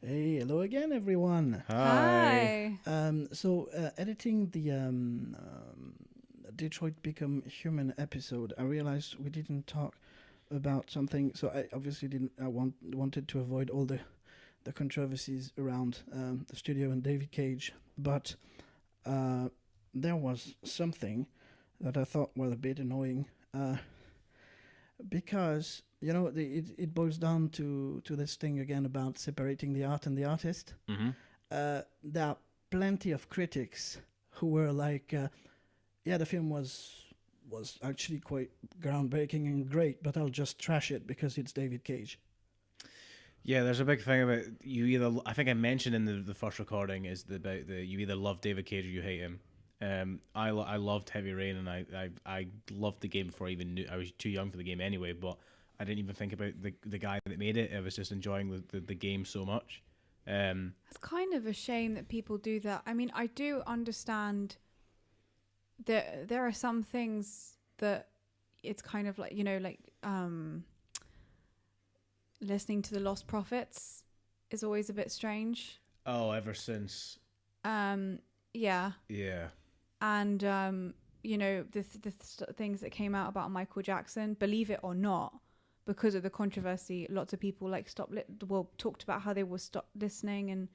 Hey, hello again, everyone. Hi. Editing the Detroit Become Human episode, I realized we didn't talk about something. So I obviously didn't. Wanted to avoid all the controversies around the studio and David Cage, but uh, there was something that I thought was a bit annoying. Because it boils down to this thing again about separating the art and the artist. Mm-hmm. There are plenty of critics who were like, yeah, the film was actually quite groundbreaking and great, but I'll just trash it because it's David Cage. Yeah, there's a big thing about you either. I think I mentioned in the first recording is about the you either love David Cage or you hate him. I loved Heavy Rain, and I loved the game before I even knew. I was too young for the game anyway, but I didn't even think about the guy that made it. I was just enjoying the game so much. It's kind of a shame that people do that. I mean, I do understand that there are some things that it's kind of like, listening to the Lost Prophets is always a bit strange. Oh, ever since. Yeah. Yeah. And, the things that came out about Michael Jackson, believe it or not, because of the controversy, lots of people talked about how they will stop listening. And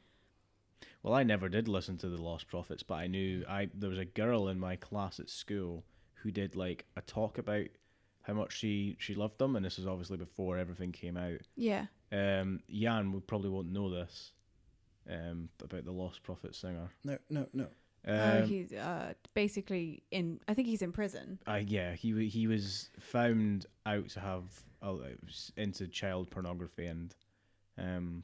Well, I never did listen to the Lost Prophets, but I knew there was a girl in my class at school who did like a talk about how much she loved them, and this was obviously before everything came out. yeah. Yann probably won't know this about the Lost Prophet singer. No. He's basically I think he's in prison. Yeah, he was found out to have into child pornography and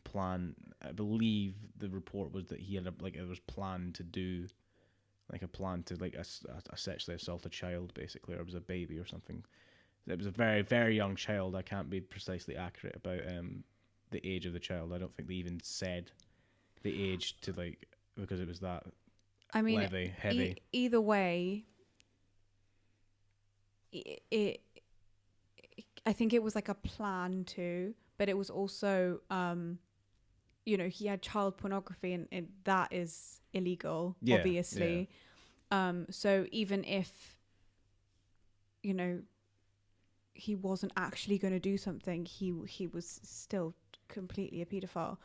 plan. I believe the report was that he had it was planned to do like a plan to like a sexually assault a child basically, or it was a baby or something. It was a very very young child. I can't be precisely accurate about the age of the child. I don't think they even said the age to like because it was that. I mean, heavy. Either way, I think it was like a plan to, but it was also, he had child pornography, and that is illegal, obviously. Yeah. So even if, he wasn't actually going to do something, he was still completely a pedophile.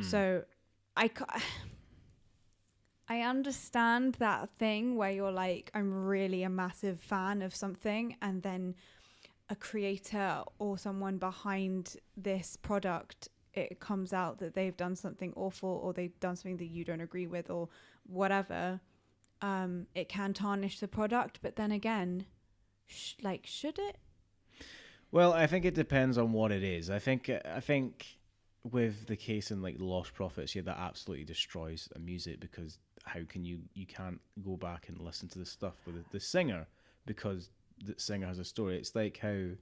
So I understand that thing where you're like, I'm really a massive fan of something, and then a creator or someone behind this product, it comes out that they've done something awful or they've done something that you don't agree with or whatever. It can tarnish the product, but then again, should it? Well, I think it depends on what it is. I think with the case in like the Lost Prophets, yeah, that absolutely destroys a music because how can you can't go back and listen to the stuff with the singer because the singer has a story. It's like how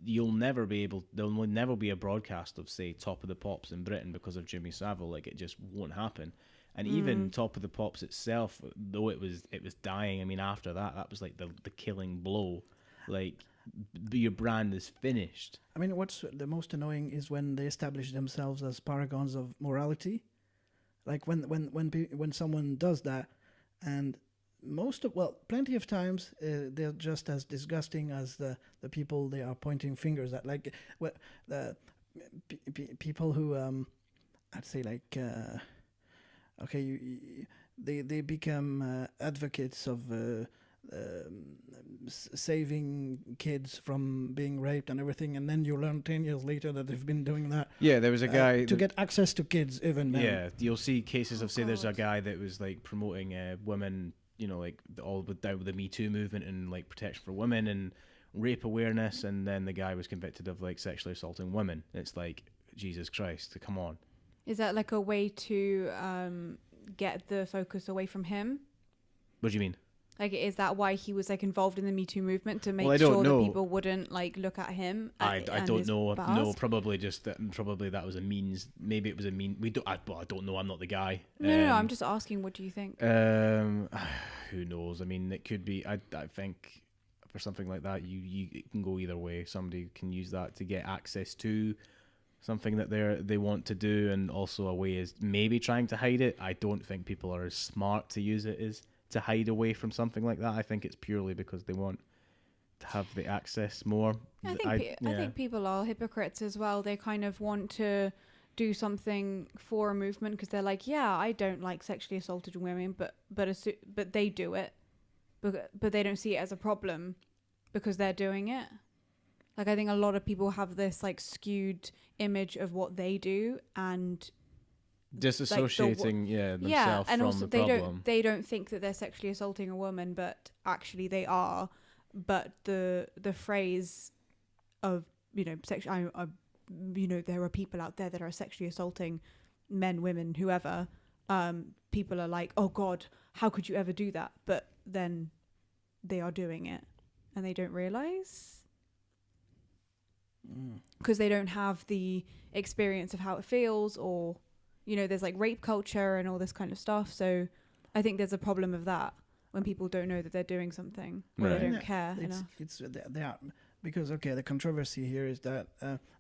there'll never be a broadcast of say Top of the Pops in Britain because of Jimmy Savile. Like it just won't happen. And even Top of the Pops itself, though it was dying. I mean, after that was like the killing blow. Like your brand is finished. I mean, what's the most annoying is when they establish themselves as paragons of morality. Like when someone does that, and plenty of times they're just as disgusting as the people they are pointing fingers at. Like the people who I'd say like they become advocates of saving kids from being raped and everything, and then you learn 10 years later that they've been doing that. Yeah, there was a guy to get access to kids even now. Yeah, you'll see cases of say there's a guy that was like promoting women, like all with the Me Too movement and like protection for women and rape awareness, and then the guy was convicted of like sexually assaulting women. It's like Jesus Christ, come on. Is that like a way to get the focus away from him? What do you mean? Like, is that why he was like involved in the Me Too movement to make sure that people wouldn't like look at him? I don't know. Past? No, probably just that. Probably that was a means. Maybe it was a mean. I don't know. I'm not the guy. No. I'm just asking. What do you think? Who knows? I mean, it could be. I think for something like that, you it can go either way. Somebody can use that to get access to something that they want to do, and also a way is maybe trying to hide it. I don't think people are as smart to use it as to hide away from something like that. I think it's purely because they want to have the access more. I think people are hypocrites as well. They kind of want to do something for a movement because they're like, yeah, I don't like sexually assaulted women, but they do it, but they don't see it as a problem because they're doing it. Like, I think a lot of people have this like skewed image of what they do and disassociating themselves and from also the problem. They don't think that they're sexually assaulting a woman, but actually they are. But the phrase of there are people out there that are sexually assaulting men, women, whoever. People are like, oh God, how could you ever do that? But then they are doing it, and they don't realize because they don't have the experience of how it feels, or there's like rape culture and all this kind of stuff. So I think there's a problem of that when people don't know that they're doing something, or they don't care enough. They are, because the controversy here is that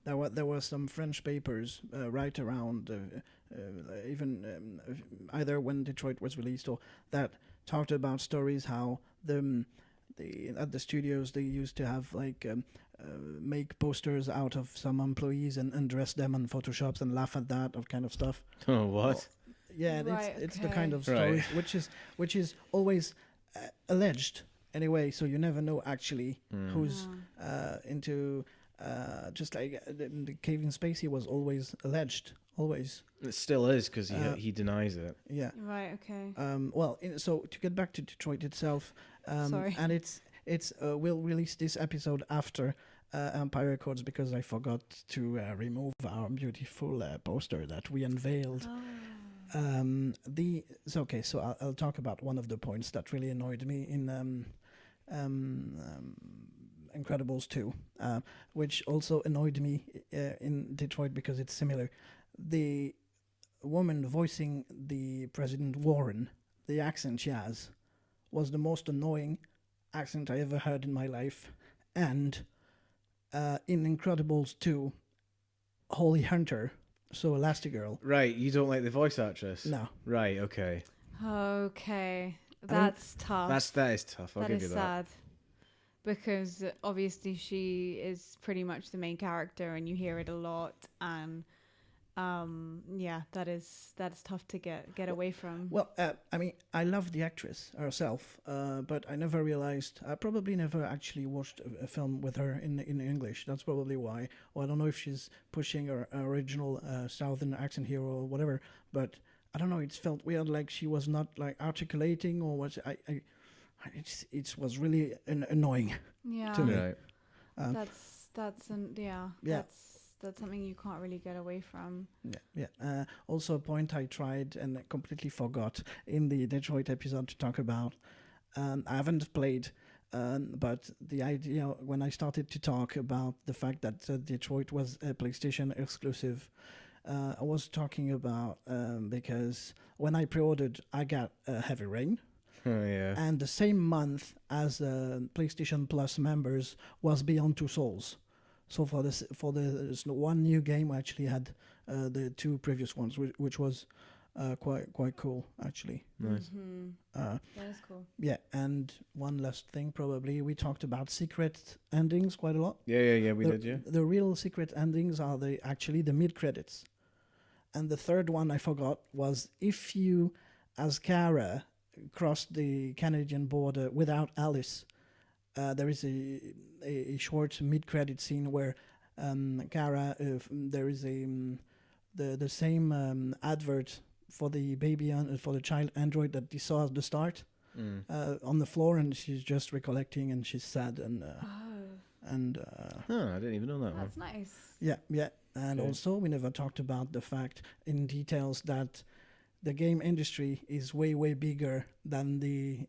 there were some French papers right around even either when Detroit was released or that talked about stories how at the studios they used to have like make posters out of some employees and dress them on Photoshops and laugh at that or kind of stuff. Oh, what? Yeah, right, it's the kind of stories which is always alleged anyway, so you never know actually who's into just like the Kevin Spacey was always alleged, always. It still is because he denies it. Yeah. Right. Okay. So to get back to Detroit itself, Sorry. and it's we'll release this episode after Empire Records because I forgot to remove our beautiful poster that we unveiled. Oh. So I'll talk about one of the points that really annoyed me in Incredibles 2, which also annoyed me in Detroit because it's similar. The woman voicing the President Warren, the accent she has, was the most annoying accent I ever heard in my life. And in Incredibles 2, Holly Hunter, so Elastigirl. Right, you don't like the voice actress? No. Right, okay. Okay. That's tough. That is tough. I'll give you that. That is sad. Because obviously she is pretty much the main character and you hear it a lot, and that's tough to get away from. Well, I love the actress herself, but I never realized. I probably never actually watched a film with her in English. That's probably why. Or I don't know if she's pushing her original Southern accent here or whatever. But I don't know. It felt weird, like she was not like articulating or what. It was really annoying to me. Right. That's something you can't really get away from. Yeah. Also, a point I tried and completely forgot in the Detroit episode to talk about. I haven't played, but the idea when I started to talk about the fact that Detroit was a PlayStation exclusive, I was talking about because when I pre-ordered, I got Heavy Rain. Oh, yeah. And the same month as PlayStation Plus members was Beyond Two Souls. So for the one new game, we actually had the two previous ones, which was quite cool actually. Nice. Mm-hmm. That is cool. Yeah, and one last thing, probably we talked about secret endings quite a lot. Yeah, we did. Yeah. The real secret endings are actually the mid credits, and the third one I forgot was if you, as Kara, crossed the Canadian border without Alice. There is a short mid-credit scene where Kara, there is the same advert for the for the child android that you saw at the start on the floor, and she's just recollecting and she's sad and I didn't even know that. That's nice. Yeah, and also we never talked about the fact in details that the game industry is way bigger than the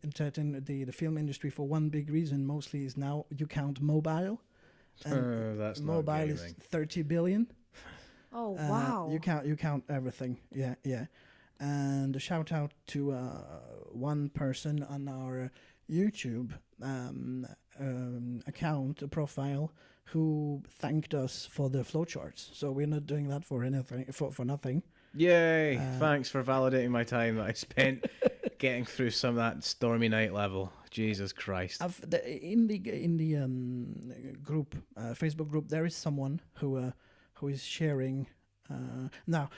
film industry for one big reason. Mostly is now you count mobile, and that's mobile is 30 billion. Oh wow! You count everything. Yeah. And a shout out to one person on our YouTube, account, a profile, who thanked us for the flowcharts. So we're not doing that for anything, for nothing. Yay! Thanks for validating my time that I spent getting through some of that Stormy Night level. Jesus Christ! In the group, Facebook group, there is someone who is sharing. Now,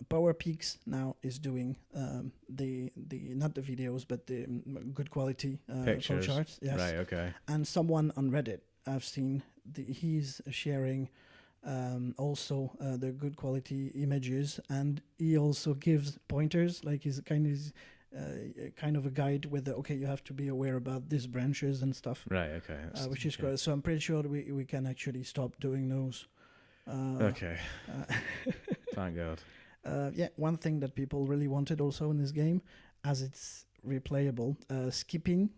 Power Peaks now is doing the not the videos but the good quality Pictures. flowcharts. Yes. Right. Okay. And someone on Reddit, I've seen he's sharing also the good quality images, and he also gives pointers, like he's kind of a guide with you have to be aware about these branches and stuff. Right. Okay. Which is great. So I'm pretty sure we can actually stop doing those. Okay. Thank God. One thing that people really wanted also in this game, as it's replayable, skipping.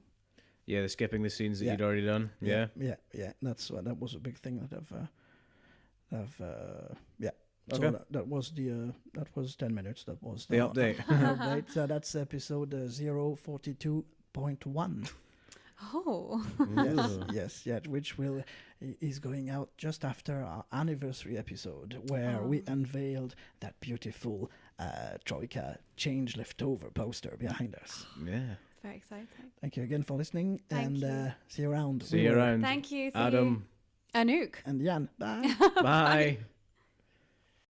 Yeah, the skipping the scenes that you'd already done. Yeah. That was a big thing that I've So Okay. that was 10 minutes. That was The update. update. So that's episode 042.1. Oh. Yes, which is going out just after our anniversary episode, where we unveiled that beautiful Troika Change Leftover poster behind us. Yeah. Very exciting. Thank you again for listening, Thank you. See you around. See you around. Thank you. See Adam. you. Anouk. And Yann. Bye. Bye.